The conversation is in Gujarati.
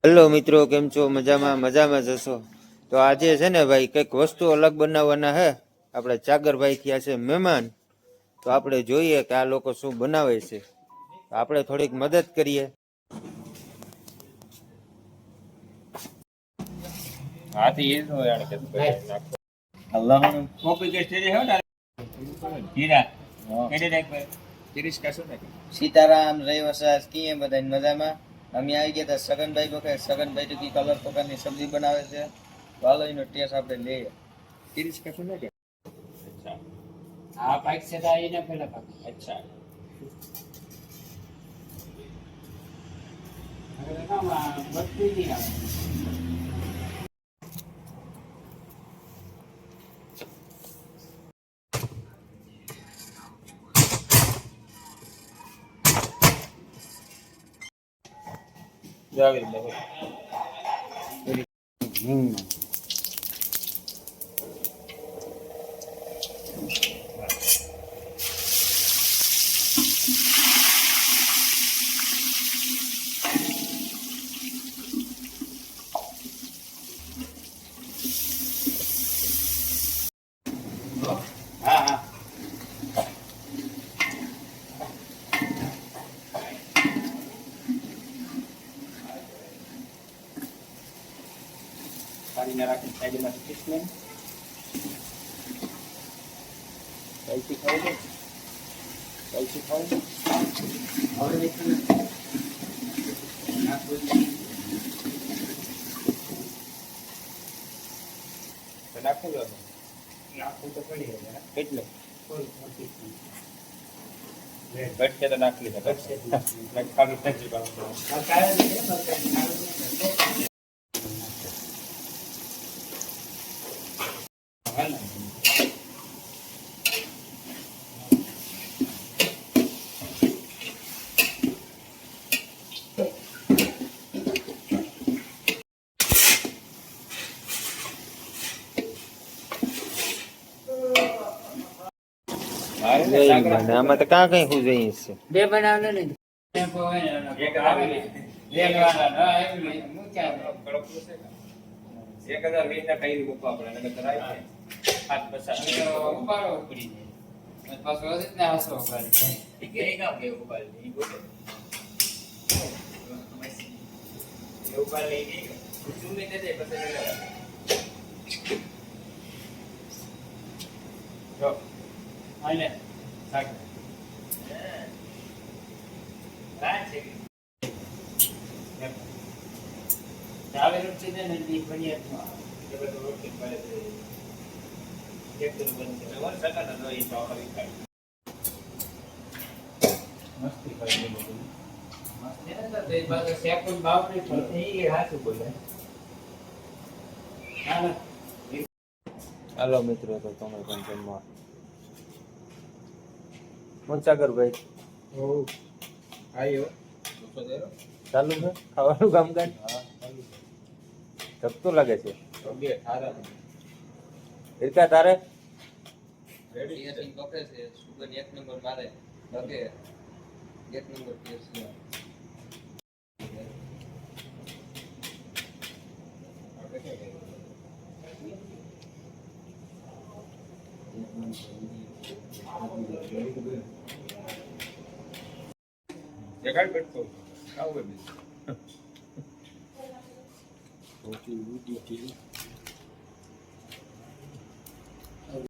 હેલો મિત્રો, કેમ છો? મજામાં મજામાં જશો. તો આજે છે ને ભાઈ કંઈક વસ્તુ અલગ બનાવવાના હે. આપણે ચાગરભાઈ થયા છે મહેમાન, તો આપણે જોઈએ કે આ લોકો શું બનાવે છે. આપણે થોડીક મદદ કરીએ. સીતારામ જય વસાસ કી બધા મજામાં. અમે આવી ગયા હતા સગનભાઈ વખત. સગનભાઈ તો કઈક અલગ પ્રકારની સબ્જી બનાવે છે. ચાલો એનો ટેસ્ટ આપણે લઈએ. તિરીસ કશું ને કે અચ્છા હા પાઈક છે તો આઈને પેલા પાક અચ્છા હવે કામ બત્તી નહીં આવે. જાવી લે હા હા પાણીને રાખીને સાઈડમાં ટ્રીટમેન્ટ કઈથી ખાવ દે કઈથી ખાવ દે હવે નાખો જો નાખવું તો પડી જાય એટલે ઘટશે તો નાખી લીધા ઘટશે ખાલી થઈ આમાં તો કાં કઈ હું જઈએ છે બે બનાવને ને એક આવે ને એક વાળા એક મૂક્યા એક હજાર લીધા કઈ મૂકવા આપણે નકર રાઈ હાથ બસા ઉપાડો ઉપડી જાય પાછો વધે ને હાસો ઉપાડી કે કામ કે ઉપાડી બોલે એ ઉપાડી લઈ ગઈ સુમે દે દે પછી જો આને સાક ચાવે રોટી દે ને દી બનિયા તો બધું રોટી પડે છે એક તો બનશે વર સકા તો એ તો આવી ખાય મસ્તી કરી દે બધું મસ્તી ને તો એ બાદ સેકન્ડ ભાવ ને પડે એ હાચું બોલે હાલો મિત્રો, તો તમે પણ જમવા સાગરભાઈ આયો ચાલુ છે ખાવાનું કામકાજ ધકતો લાગે છે ઈરકા તારે રેડી પકડે છે સુગર એક નંબર મારે લગે એક નંબર ટેસ્ટ છે જગાડ બેઠો આવો બે ઓકે વિડિયો